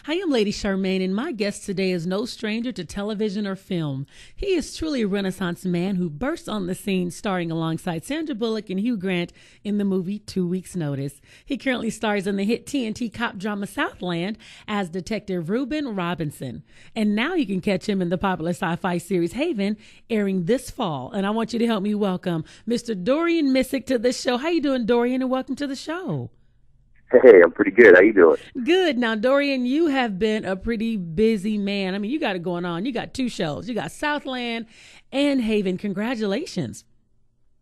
Hi, I'm Lady Charmaine, and my guest today is no stranger to television or film. He is truly a Renaissance man who bursts on the scene starring alongside Sandra Bullock and Hugh Grant in the movie 2 Weeks' Notice. He currently stars in the hit TNT cop drama Southland as Detective Reuben Robinson. And now you can catch him in the popular sci-fi series Haven, airing this fall. And I want you to help me welcome Mr. Dorian Missick to the show. How you doing, Dorian, and welcome to the show. Hey, I'm pretty good. How you doing? Good. Now, Dorian, you have been a pretty busy man. I mean, you got it going on. You got 2 shows. You got Southland and Haven. Congratulations.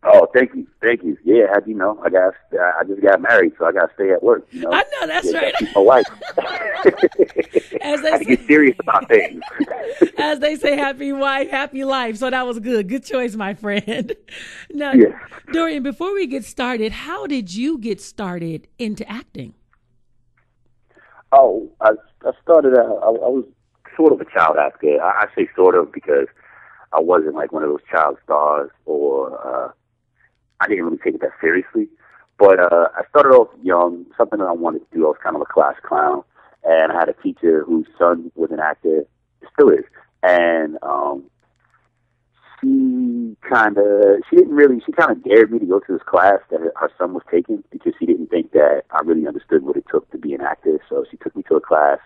Oh, thank you. Thank you. Yeah, I just got married, so I got to stay at work. You know? I know, that's right. Keep my wife. As they I get serious about things. As they say, happy wife, happy life. So that was good. Good choice, my friend. Now, Yeah. Dorian, before we get started, how did you get started into acting? Oh, I started out, I was sort of a child actor. I say sort of because I wasn't like one of those child stars, or I didn't really take it that seriously. But I started off young, something that I wanted to do. I was kind of a class clown. And I had a teacher whose son was an actor, still is. And she kind of dared me to go to this class that her son was taking, because she didn't think that I really understood what it took to be an actor. So she took me to a class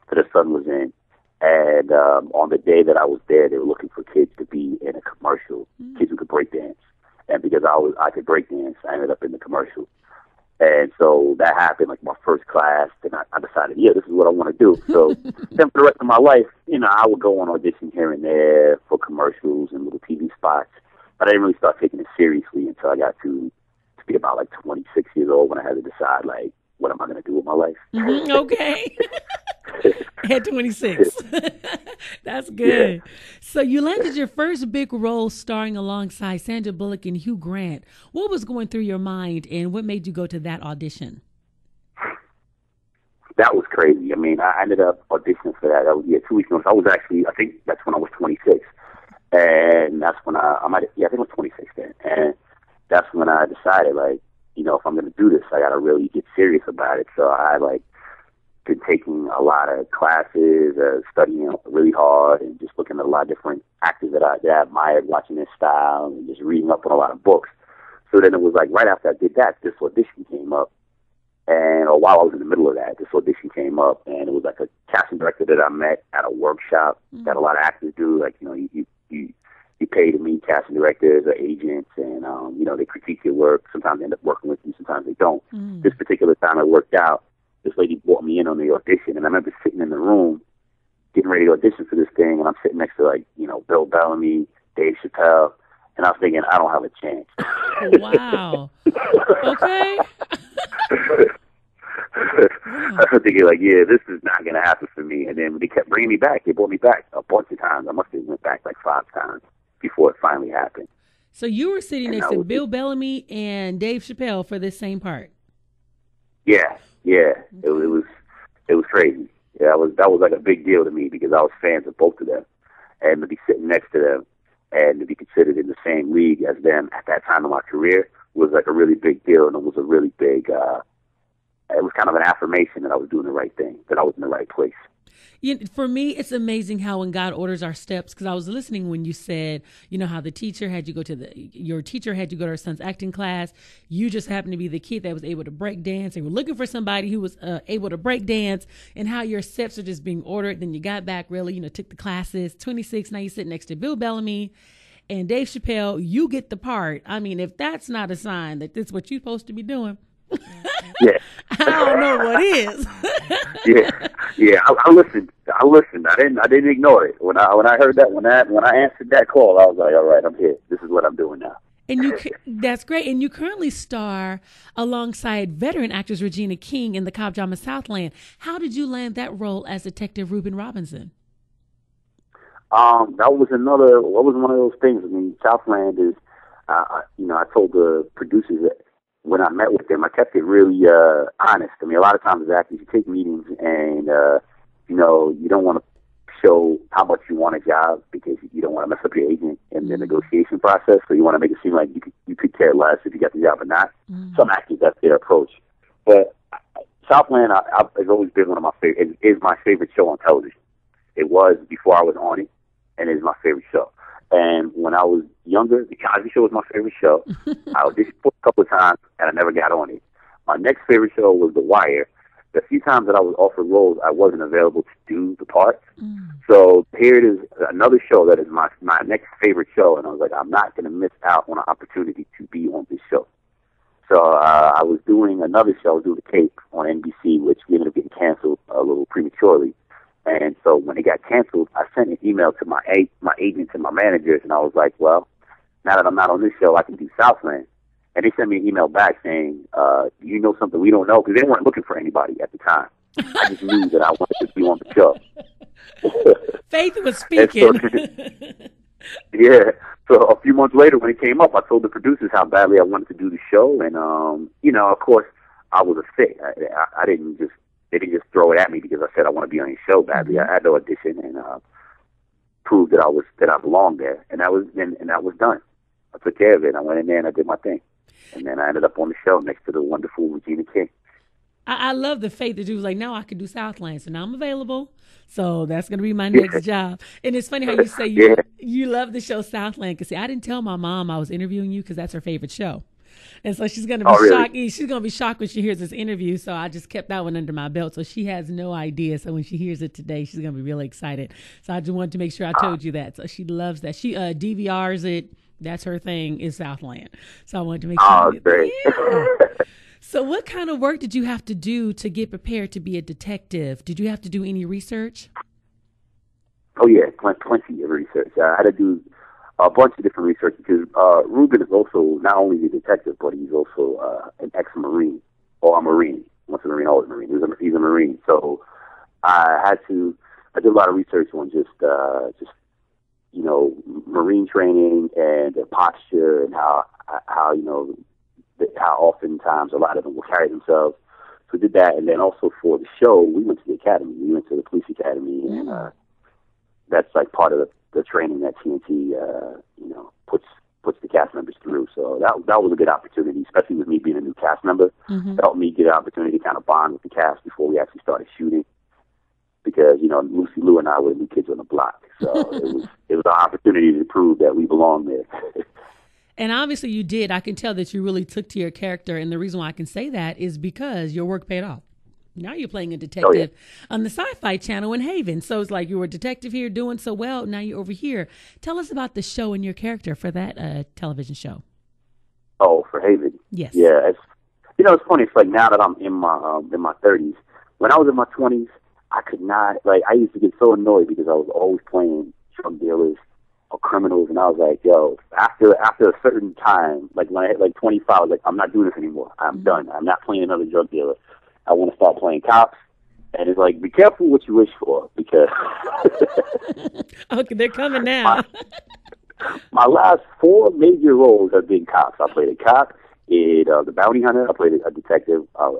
that her son was in. And on the day that I was there, they were looking for kids to be in a commercial, kids who could break dance. And because I could break dance, I ended up in the commercial. And so that happened, like my first class, then I decided, yeah, this is what I want to do. So then for the rest of my life, I would go on audition here and there for commercials and little TV spots. But I didn't really start taking it seriously until I got to be about like 26 years old, when I had to decide, like, what am I going to do with my life? Okay. At 26. That's good. Yeah. So you landed your first big role starring alongside Sandra Bullock and Hugh Grant. What was going through your mind, and what made you go to that audition? That was crazy. I mean, I ended up auditioning for that. That was 2 weeks notice. I think that's when I was 26. And that's when I think I was 26 then. And that's when I decided, like, if I'm going to do this, I got to really get serious about it. So I, been taking a lot of classes, studying really hard, and just looking at a lot of different actors that I admired, watching their style, and just reading up on a lot of books. So then it was like right after I did that, this audition came up. Or while I was in the middle of that, this audition came up, and it was like a casting director that I met at a workshop that a lot of actors do. Like, you pay to meet casting directors or agents, and, they critique your work. Sometimes they end up working with you, sometimes they don't. This particular time it worked out. This lady brought me in on the audition, and I remember sitting in the room getting ready to audition for this thing, and I'm sitting next to, Bill Bellamy, Dave Chappelle, and I was thinking, I don't have a chance. Wow. Okay. I was thinking, this is not going to happen for me. And then they kept bringing me back. They brought me back a bunch of times. I must have went back 5 times before it finally happened. So you were sitting next to Bill Bellamy and Dave Chappelle for this same part? Yeah. It was crazy. Yeah, that was like a big deal to me, because I was fans of both of them, and to be sitting next to them and to be considered in the same league as them at that time of my career was like a really big deal, and it was a really big. It was kind of an affirmation that I was doing the right thing, that I was in the right place. For me, it's amazing how when God orders our steps, because I was listening when you said, how the teacher had you go to your teacher had you go to her son's acting class. You just happened to be the kid that was able to break dance. They were looking for somebody who was able to break dance, and how your steps are just being ordered. Then you got back, really, took the classes. 26, now you sit next to Bill Bellamy and Dave Chappelle. You get the part. I mean, if that's not a sign that this is what you're supposed to be doing, yeah. I don't know what is. Yeah. I listened. I didn't ignore it. When I heard that, when I answered that call, I was like, all right, I'm here. This is what I'm doing now. And that's great. And you currently star alongside veteran actress Regina King in the cop drama Southland. How did you land that role as Detective Reuben Robinson? That was one of those things. I mean, Southland is, I told the producers that when I met with them, I kept it really honest. I mean, a lot of times as actors, you take meetings and, you don't want to show how much you want a job, because you don't want to mess up your agent in the negotiation process. So you want to make it seem like you could care less if you get the job or not. Some actors, that's their approach. But Southland has always been one of my favorite. Is my favorite show on television. It was before I was on it, and it is my favorite show. And when I was younger, The Cosby Show was my favorite show. I auditioned for a couple of times, and I never got on it. My next favorite show was The Wire. The few times that I was offered roles, I wasn't available to do the parts. So here it is, another show that is my next favorite show, and I was like, I'm not going to miss out on an opportunity to be on this show. So I was doing another show, I was doing The Cape on NBC, which ended up getting canceled a little prematurely. And so when it got canceled, I sent an email to my agents and my managers, and I was like, well, now that I'm not on this show, I can do Southland. And they sent me an email back saying, do you know something we don't know? Because they weren't looking for anybody at the time. I just knew that I wanted to be on the show. Faith was speaking. Yeah. So a few months later when it came up, I told the producers how badly I wanted to do the show. And, of course, I was a fit. They didn't just throw it at me because I said I want to be on your show badly. I had to audition and prove that I belonged there. And that was done. I took care of it. I went in there and I did my thing. And then I ended up on the show next to the wonderful Regina King. I love the faith that you was like, no, I could do Southland, so now I'm available. So that's going to be my next job. And it's funny how you say you love the show Southland. Because, see, I didn't tell my mom I was interviewing you because that's her favorite show. And so she's going to be shocked. She's going to be shocked when she hears this interview. So I just kept that one under my belt. So she has no idea. So when she hears it today, she's going to be really excited. So I just wanted to make sure I told you that. So she loves that. She DVRs it. That's her thing, is Southland. So I wanted to make sure. Oh, great. Yeah. So what kind of work did you have to do to get prepared to be a detective? Did you have to do any research? Oh, yeah, plenty of research. I had to do a bunch of different research because Ruben is also not only a detective, but he's also an ex-Marine, or a Marine. Once a Marine, always a Marine. He's a Marine. So I did a lot of research on just Marine training and their posture and how oftentimes a lot of them will carry themselves. So we did that, and then also for the show, we went to the academy. We went to the police academy, and that's like part of the training that TNT puts the cast members through. So that was a good opportunity, especially with me being a new cast member. It helped me get an opportunity to kind of bond with the cast before we actually started shooting. Because, Lucy Liu and I were new kids on the block. So it was an opportunity to prove that we belong there. And obviously you did. I can tell that you really took to your character. And the reason why I can say that is because your work paid off. Now you're playing a detective on the Syfy channel in Haven. So it's like you were a detective here doing so well. Now you're over here. Tell us about the show and your character for that television show. Oh, for Haven? Yes. Yeah. It's funny. It's like now that I'm in my 30s. When I was in my 20s, I could not, I used to get so annoyed because I was always playing drug dealers or criminals, and I was like, yo, after a certain time, when I hit 25, I was like, I'm not doing this anymore. I'm done. I'm not playing another drug dealer. I want to start playing cops. And it's like, be careful what you wish for, because okay, they're coming now. my last 4 major roles have been cops. I played a cop in The Bounty Hunter. I played a detective. I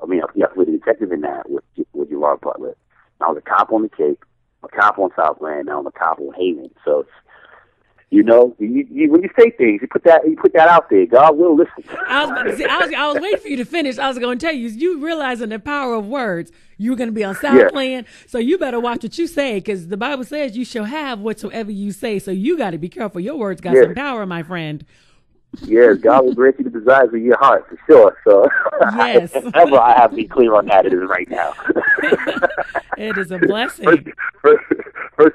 played a detective in that with Gerard Butler. I was a cop on the Cape, a cop on Southland, now I'm a cop on Haven. So, when you say things, you put that out there. God will listen. I was waiting for you to finish. I was going to tell you realizing the power of words. You were going to be on Southland, so you better watch what you say, because the Bible says you shall have whatsoever you say. So you got to be careful. Your words got some power, my friend. Yes, God will grant you the desires of your heart, for sure. So, yes. Ever I have to be clear on that, it is right now. It is a blessing. First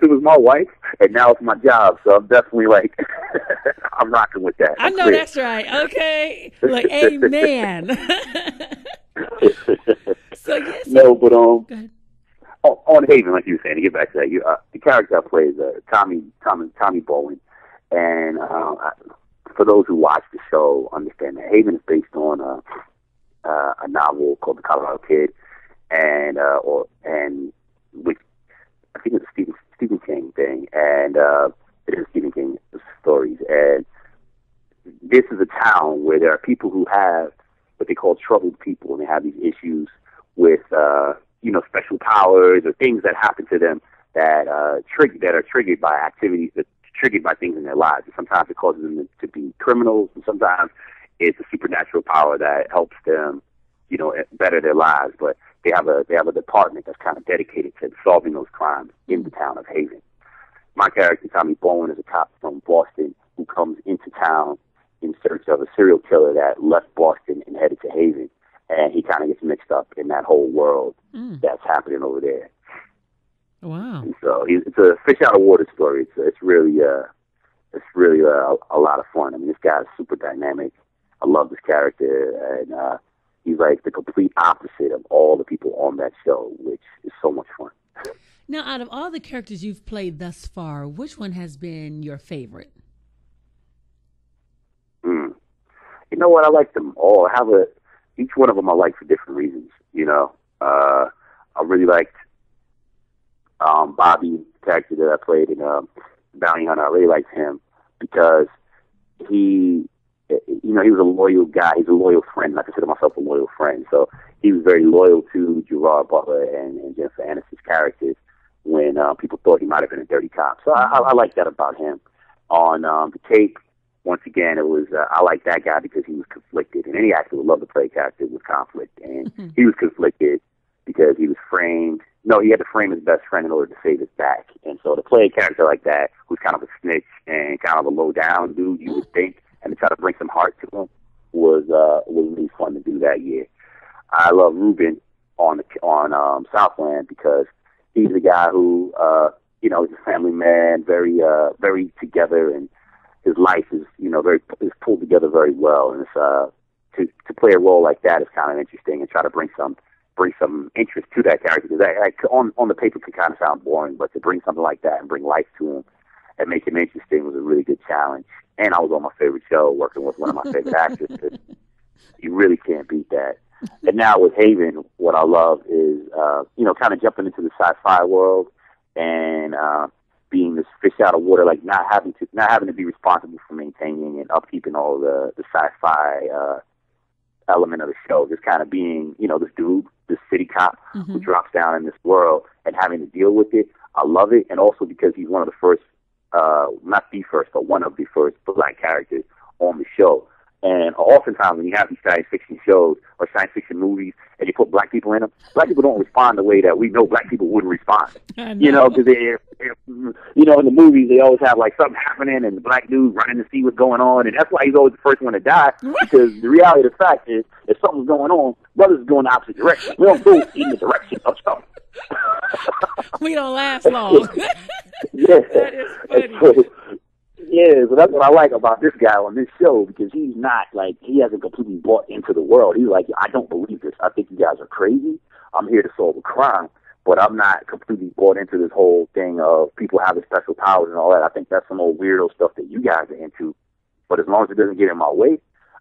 it was my wife, and now it's my job. So I'm definitely I'm rocking with that. I know clear. That's right. Okay. Amen. So, yes. No, but go ahead. On Haven, like you were saying, to get back to that, the character I play is Tommy Bowen, and for those who watch the show, understand that Haven is based on a novel called The Colorado Kid, and which I think it's a Stephen King thing, and it is Stephen King stories. And this is a town where there are people who have what they call troubled people, and they have these issues with special powers or things that happen to them that are triggered by activities that triggered by things in their lives. And sometimes it causes them to be criminals, and sometimes it's a supernatural power that helps them, better their lives. But they have a department that's kind of dedicated to solving those crimes in the town of Haven. My character, Tommy Bowen, is a cop from Boston who comes into town in search of a serial killer that left Boston and headed to Haven. And he kind of gets mixed up in that whole world that's happening over there. Wow. And so it's a fish out of water story. It's really a lot of fun. I mean, this guy's super dynamic. I love this character, and he's like the complete opposite of all the people on that show, which is so much fun. Now, out of all the characters you've played thus far, which one has been your favorite? You know what? I like them all. Each one of them I like for different reasons. You know, I really liked Bobby, the character that I played in Bounty Hunter. I really liked him because he was a loyal guy. He's a loyal friend. I consider myself a loyal friend. So he was very loyal to Gerard Butler and Jennifer Aniston's characters when people thought he might have been a dirty cop. So I like that about him. On the tape, once again, it was I like that guy because he was conflicted. And any actor would love to play a character with conflict. And he was conflicted because he was framed. No, he had to frame his best friend in order to save his back. And so to play a character like that, who's kind of a snitch and kind of a low-down dude, you would think, and to try to bring some heart to him was really fun to do that year. I love Ruben on Southland because he's a guy who, he's a family man, very together, and his life is, is pulled together very well. And it's, to play a role like that is kind of interesting and try to bring some interest to that character, because on the paper could kind of sound boring, but to bring something like that and bring life to him and make him interesting was a really good challenge. And I was on my favorite show working with one of my favorite actors. You really can't beat that. And now with Haven, what I love is, kind of jumping into the sci-fi world and being this fish out of water, like not having to be responsible for maintaining and upkeeping all the sci-fi element of the show. Just kind of being, this dude, this city cop who drops down in this world and having to deal with it. I love it. And also because he's one of the first, not the first, but one of the first Black characters on the show. And oftentimes when you have these science fiction shows or science fiction movies and you put Black people in them, Black people don't respond the way that we know Black people wouldn't respond. Because in the movies they always have like something happening and the Black dude running to see what's going on, and that's why he's always the first one to die. Because the reality of the fact is, if something's going on, brothers going the opposite direction. We don't go in the direction of something. We don't last long. Yeah, that is funny. So that's what I like about this guy on this show, because he's not like, he hasn't completely bought into the world. He's like, I don't believe this. I think you guys are crazy. I'm here to solve a crime, but I'm not completely bought into this whole thing of people having special powers and all that. I think that's some old weirdo stuff that you guys are into. But as long as it doesn't get in my way,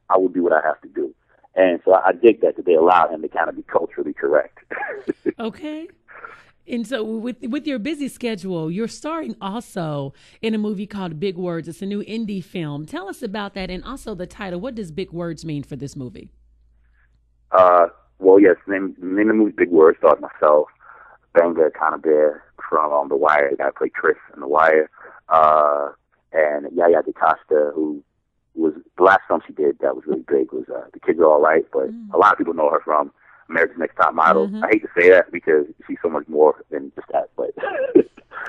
I will do what I have to do. And so I dig that they allow him to kind of be culturally correct. Okay. And so with your busy schedule, you're starring also in a movie called Big Words. It's a new indie film. Tell us about that, and also the title. What does Big Words mean for this movie? Well, yes, the name of the movie Big Words stars myself, Banga Bear from The Wire. The guy played Chris in The Wire. And Yaya DaCosta, who was the last film she did that was really big, was The Kids Are All Right, but a lot of people know her from America's Next Top Model. I hate to say that because she's so much more than just that, but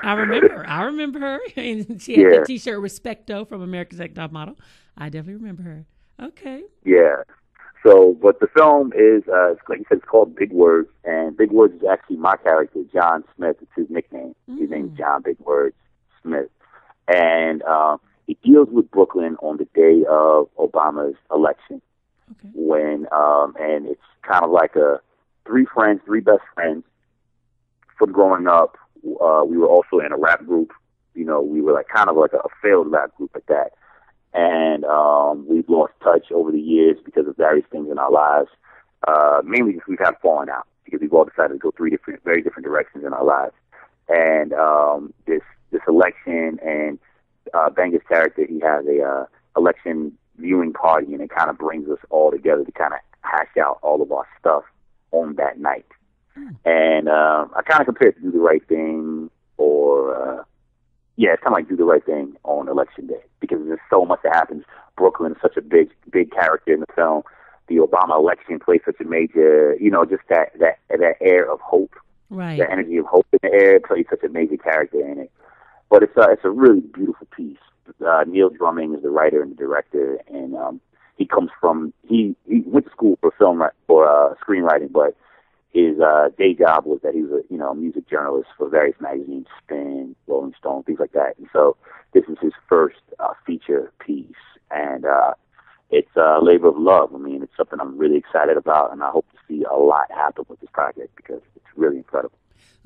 I remember her. And she had the T-shirt Respecto from America's Next Top Model. I definitely remember her. Okay. Yeah. So, but the film is, like you said, it's called Big Words, and Big Words is actually my character, John Smith. It's his nickname. His name is John Big Words Smith. And it deals with Brooklyn on the day of Obama's election. Okay. When and it's kind of like three best friends from growing up. We were also in a rap group. We were like kind of like a failed rap group at that. And we've lost touch over the years because of various things in our lives. Mainly because we've had fallen out because we've all decided to go very different directions in our lives. And this election and Banga's character, he has a election viewing party, and it kind of brings us all together to kind of hash out all of our stuff on that night. And I kind of compare it to Do the Right Thing, or it's kind of like Do the Right Thing on election day, because there's so much that happens. Brooklyn is such a big character in the film the Obama election played such a major, just that air of hope, right? The energy of hope in the air played such a major character in it. But it's a really beautiful piece. Neil Drumming is the writer and the director, and he went to school for screenwriting, but his day job was that he was a music journalist for various magazines, Spin, Rolling Stone, things like that. And so this is his first feature piece, and it's a labor of love. I mean, it's something I'm really excited about, and I hope to see a lot happen with this project because it's really incredible.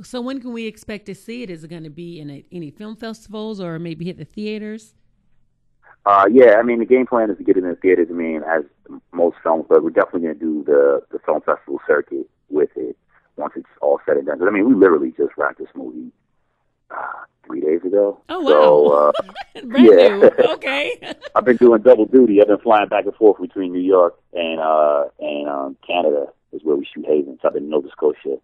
So when can we expect to see it? Is it going to be in any film festivals or maybe hit the theaters? Yeah, I mean, the game plan is to get it in the theaters, I mean, as most films, but we're definitely going to do the film festival circuit with it once it's all said and done. But, I mean, we literally just wrapped this movie 3 days ago. Oh, wow. So, brand new. Okay. I've been doing double duty. I've been flying back and forth between New York and Canada is where we shoot Haven. So I've been in Nova Scotia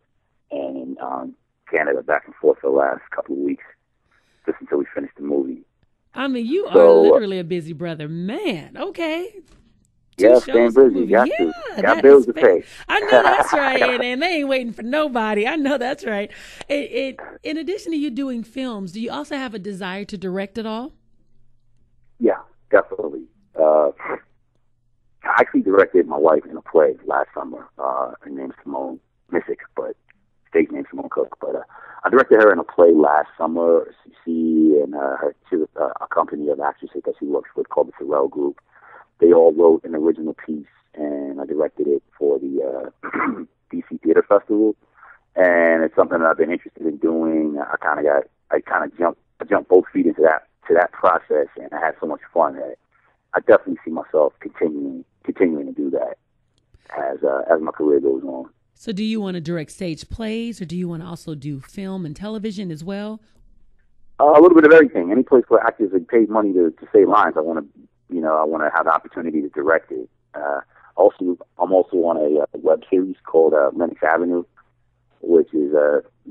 and in Canada back and forth for the last couple of weeks just until we finish the movie. I mean, you are literally a busy brother. Man, okay. Staying busy. Got bills to pay. I know that's right. And they ain't waiting for nobody. I know that's right. In addition to you doing films, do you also have a desire to direct at all? Yeah, definitely. I actually directed my wife in a play last summer. Her name's Simone Missick, but stage name Simone Cook. But I directed her in a play last summer. She and she was a company of actresses that she works with called the Sorrell Group. They all wrote an original piece, and I directed it for the DC Theater Festival. And it's something that I've been interested in doing. I jumped both feet into that process, and I had so much fun that I definitely see myself continuing to do that as my career goes on. So do you want to direct stage plays, or do you want to also do film and television as well? A little bit of everything. Any place where actors are paid money to say lines, I want to have the opportunity to direct it. I'm also on a web series called Lennox Avenue, which is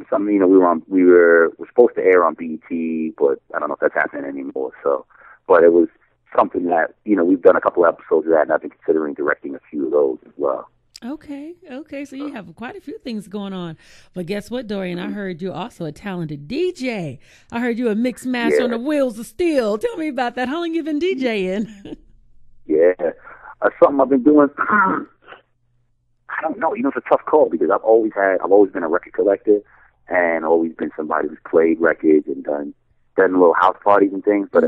something we were supposed to air on BET, but I don't know if that's happening anymore. So, but it was something that we've done a couple episodes of that, and I've been considering directing a few of those as well. Okay. So you have quite a few things going on. But guess what, Dorian? I heard you're also a talented DJ. I heard you're a mix master on the Wheels of Steel. Tell me about that. How long you been DJing? Yeah, something I've been doing. I don't know. It's a tough call because I've always been a record collector and always been somebody who's played records and done little house parties and things. But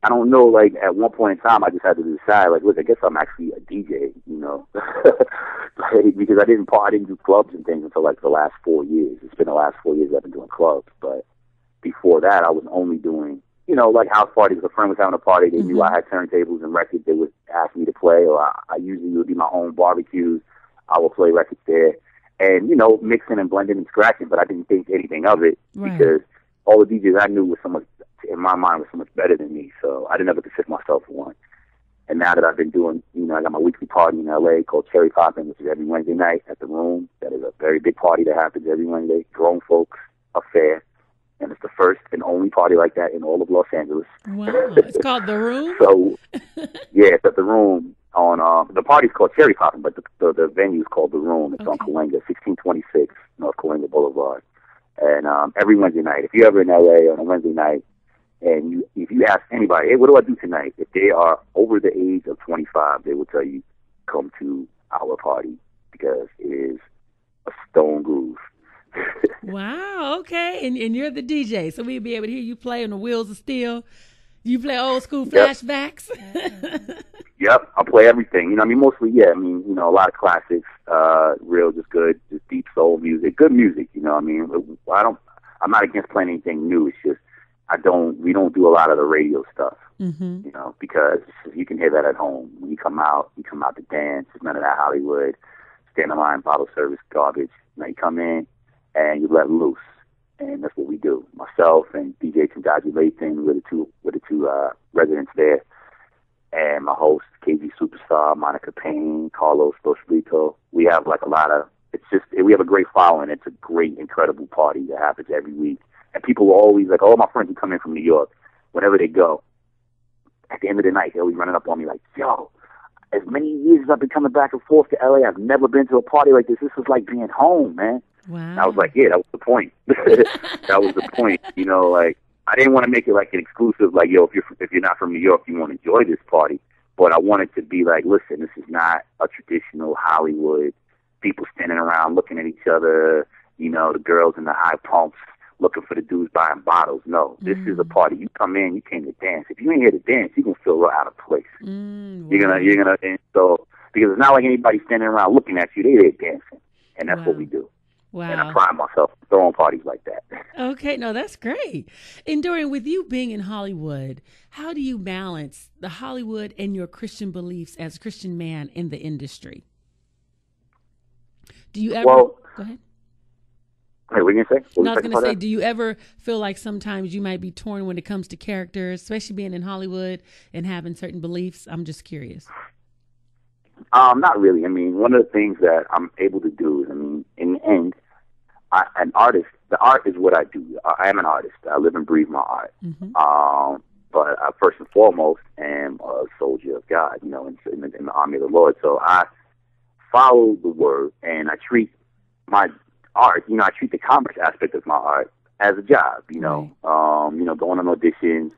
I don't know, like, at one point in time, I just had to decide, like, look, I guess I'm actually a DJ, because I didn't do clubs and things until, like, the last 4 years. It's been the last 4 years I've been doing clubs, but before that, I was only doing, like, house parties. If a friend was having a party, they knew I had turntables and records. They would ask me to play, or I usually would do my own barbecues. I would play records there, and, mixing and blending and scratching, but I didn't think anything of it because all the DJs I knew were so much, in my mind, was so much better than me, so I didn't ever consider myself one. And now that I've been doing, I got my weekly party in L.A. called Cherry Poppin', which is every Wednesday night at the Room. That is a very big party that happens every Wednesday, grown folks affair, and it's the first and only party like that in all of Los Angeles. Wow, it's called The Room? So, yeah, it's at the Room. The party's called Cherry Poppin', but the venue's called The Room. It's on Cahuenga, 1626 North Cahuenga Boulevard. And every Wednesday night, if you're ever in L.A. on a Wednesday night, and if you ask anybody, hey, what do I do tonight? If they are over the age of 25, they will tell you, come to our party because it is a stone groove. Wow, okay. And you're the DJ, so we'll be able to hear you play on the Wheels of Steel. You play old school flashbacks? Yep, I play everything. Mostly, a lot of classics, real, just good, just deep soul music, good music, I'm not against playing anything new. It's just, we don't do a lot of the radio stuff, because you can hear that at home. When you come out to dance. There's none of that Hollywood, stand in line, bottle service, garbage. Now you come in and you let loose. And that's what we do. Myself and DJ Tendaji Lathan, we're the two residents there. And my host, KG Superstar, Monica Payne, Carlos Tosplito. We have we have a great following. It's a great, incredible party that happens every week. And people are always like, all my friends who come in from New York, whenever they go, at the end of the night, they're always running up on me like, yo, as many years as I've been coming back and forth to LA, I've never been to a party like this. This was like being home, man. Wow. And I was like, yeah, that was the point. That was the point. You know, like, I didn't want to make it like an exclusive, like, yo, if you're not from New York, you won't enjoy this party. But I wanted to be like, listen, this is not a traditional Hollywood, people standing around looking at each other, you know, the girls in the high pumps looking for the dudes buying bottles. No, this is a party. You come in, you came to dance. If you ain't here to dance, you're going to feel real out of place. Wow. You're gonna, and so, because it's not like anybody standing around looking at you, they're dancing. And that's what we do. Wow. And I pride myself throwing parties like that. Okay, no, that's great. And Dorian, with you being in Hollywood, how do you balance the Hollywood and your Christian beliefs as a Christian man in the industry? Do you ever... Well, go ahead. Hey, what are you going to say? No, I was going to say, do you ever feel like sometimes you might be torn when it comes to characters, especially being in Hollywood and having certain beliefs? I'm just curious. Not really. I mean, one of the things that I'm able to do is, I mean, in the end, an artist, the art is what I do. I am an artist. I live and breathe my art. Mm-hmm. But I first and foremost am a soldier of God, you know, in the army of the Lord. So I follow the word, and I treat my art, you know, I treat the commerce aspect of my art as a job, you know. Right. You know, going on auditions,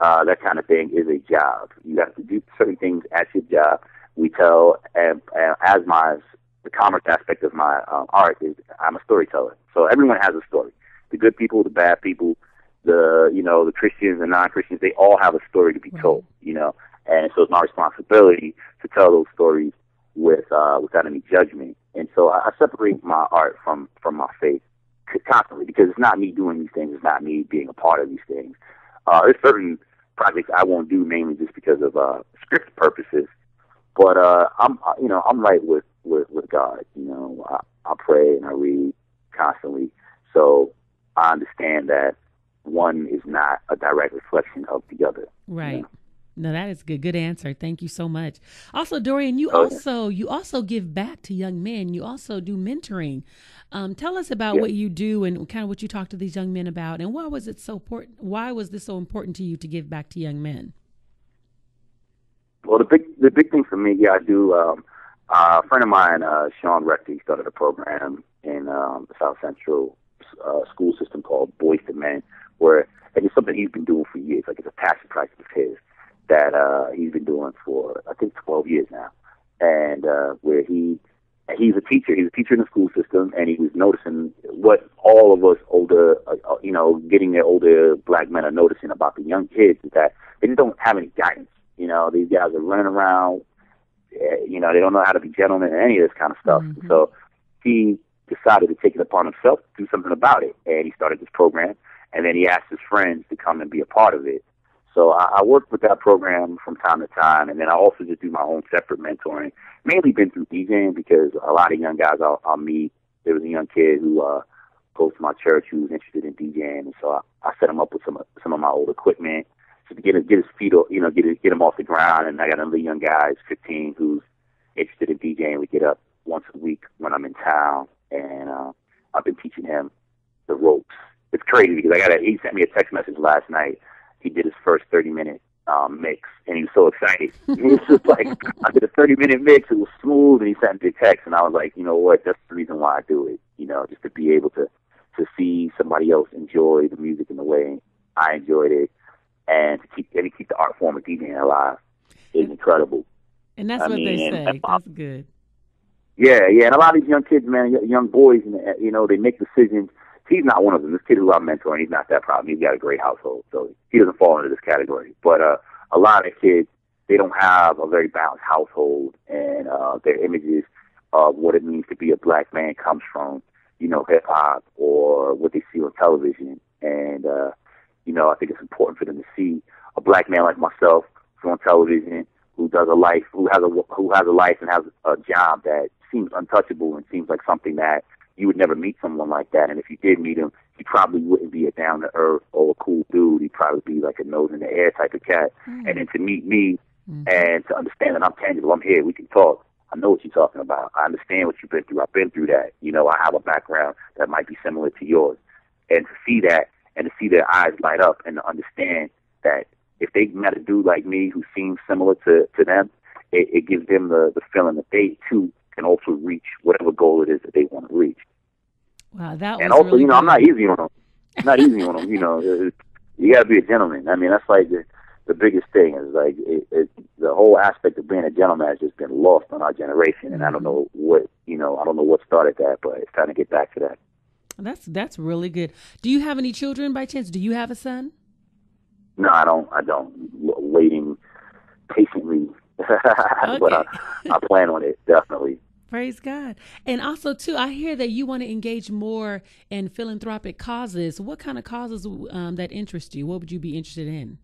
that kind of thing is a job. You have to do certain things at your job. We tell, the commerce aspect of my art is I'm a storyteller. So everyone has a story. The good people, the bad people, the Christians and non-Christians, they all have a story to be told, you know. And so it's my responsibility to tell those stories without any judgment. And so I separate my art from my faith constantly, because it's not me doing these things. It's not me being a part of these things. There's certain projects I won't do, mainly just because of script purposes. But I'm right with God. You know, I pray and I read constantly, so I understand that one is not a direct reflection of the other. Right. You know? No, that is good. Good answer. Thank you so much. Also, Dorian, you also give back to young men. You also do mentoring. Tell us about what you do and kind of what you talk to these young men about, and why was it so important? Why was this so important to you to give back to young men? Well, the big thing for me, I do. A friend of mine, Sean Rector, he started a program in the South Central school system called Boys to Men, where it's something he's been doing for years. Like, it's a passion project of his that he's been doing for, I think, 12 years now. And where he's a teacher. He's a teacher in the school system, and he was noticing what all of us older, getting there older black men are noticing about the young kids, is that they just don't have any guidance. You know, these guys are running around, you know, they don't know how to be gentlemen and any of this kind of stuff. Mm-hmm. So he decided to take it upon himself to do something about it. And he started this program, and then he asked his friends to come and be a part of it. So I worked with that program from time to time, and then I also just do my own separate mentoring, mainly been through DJing, because a lot of young guys I'll meet. There was a young kid who goes to my church who was interested in DJing, and so I set him up with some of my old equipment, to get his feet, you know, get him off the ground. And I got another young guy, 15, who's interested in DJing. We get up once a week when I'm in town, and I've been teaching him the ropes. It's crazy because he sent me a text message last night. He did his first 30-minute mix, and he was so excited. He was just like, I did a 30-minute mix. It was smooth, and he sent me a text, and I was like, you know what? That's the reason why I do it. You know, just to be able to see somebody else enjoy the music in the way I enjoyed it. And to keep the art form of DJing alive is incredible. And that's what they say. That's good. Yeah. And a lot of these young kids, man, young boys, you know, they make decisions. He's not one of them. This kid who I'm mentoring, he's not that problem. He's got a great household, so he doesn't fall into this category. But a lot of kids, they don't have a very balanced household, and their images of what it means to be a black man comes from, you know, hip hop or what they see on television. And you know, I think it's important for them to see a black man like myself who's on television, who has a life and has a job that seems untouchable and seems like something that you would never meet someone like that. And if you did meet him, he probably wouldn't be a down to earth or a cool dude. He'd probably be like a nose in the air type of cat. Mm-hmm. And then to meet me and to understand that I'm tangible, I'm here, we can talk. I know what you're talking about. I understand what you've been through. I've been through that. You know, I have a background that might be similar to yours. And to see that, and to see their eyes light up, and to understand that if they met a dude like me who seems similar to them, it gives them the feeling that they too can also reach whatever goal it is that they want to reach. Wow, that was and also, really I'm good. not easy on them. I'm not easy on them. You got to be a gentleman. I mean, that's like the biggest thing is like the whole aspect of being a gentleman has just been lost on our generation, and I don't know what I don't know what started that, but it's time to get back to that. That's really good. Do you have any children by chance? Do you have a son? No, I don't. Waiting patiently, Okay. but I plan on it definitely. Praise God. And also, too, I hear that you want to engage more in philanthropic causes. What kind of causes that interest you? What would you be interested in?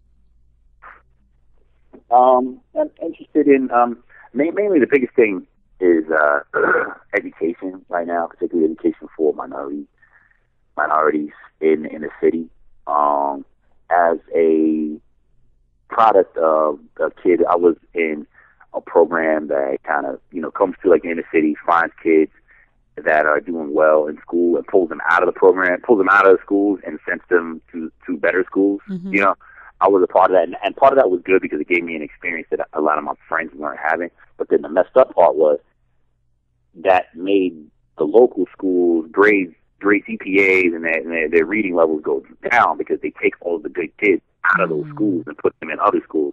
I'm interested in mainly the biggest thing is education right now, particularly education for minorities in the city. As a product of a kid, I was in a program that kind of comes to like the inner city, finds kids that are doing well in school and pulls them out of the program, pulls them out of the schools and sends them to better schools. Mm-hmm. I was a part of that, and part of that was good because it gave me an experience that a lot of my friends weren't having. But then the messed up part was that made the local schools grade GPAs and their reading levels go down because they take all of the good kids out of those schools and put them in other schools.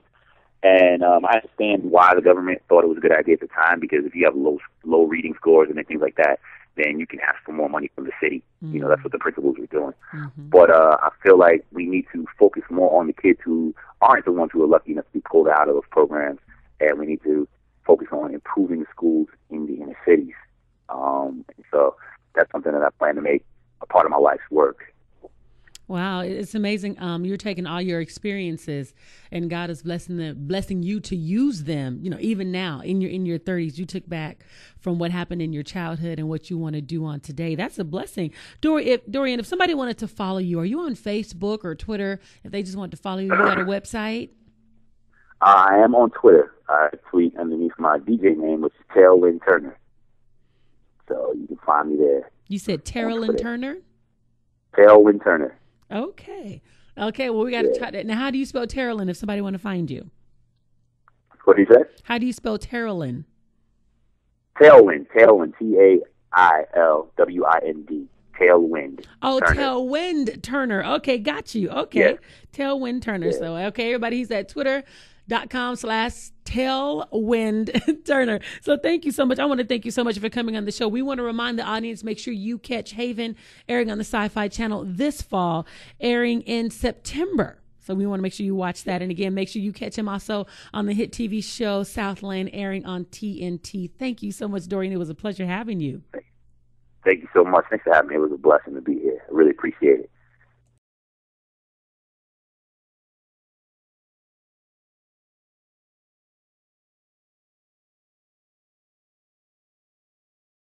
And I understand why the government thought it was a good idea at the time, because if you have low reading scores and things like that, then you can ask for more money from the city. Mm-hmm. That's what the principals were doing. Mm-hmm. But I feel like we need to focus more on the kids who aren't the ones who are lucky enough to be pulled out of those programs, and we need to focus on improving schools in the inner cities. So that's something that I plan to make a part of my life's work. Wow, it's amazing. You're taking all your experiences, and God is blessing you to use them. Even now in your 30s, you took back from what happened in your childhood and what you want to do on today. That's a blessing. Dorian, if somebody wanted to follow you, are you on Facebook or Twitter? If they just want to follow you, you got a website? I am on Twitter. I tweet underneath my DJ name, which is Tailwind Turner. So you can find me there. You said Terrellyn Turner? Tailwind Turner. Okay. Well, we got to try that. Now, how do you spell Terrellyn if somebody want to find you? What did you say? How do you spell Terrellyn? Tailwind, Tailwind, Tailwind. Oh, Turner. Tailwind Turner. Okay, got you. Okay. Yeah. Tailwind Turner. Yeah. So, okay, everybody, he's at Twitter.com/Tailwind Turner. So thank you so much. I want to thank you so much for coming on the show. We want to remind the audience, make sure you catch Haven airing on the Syfy channel this fall, airing in September. So we want to make sure you watch that. And again, make sure you catch him also on the hit TV show Southland, airing on TNT. Thank you so much, Dorian. It was a pleasure having you. Thank you so much. Thanks for having me. It was a blessing to be here. I really appreciate it.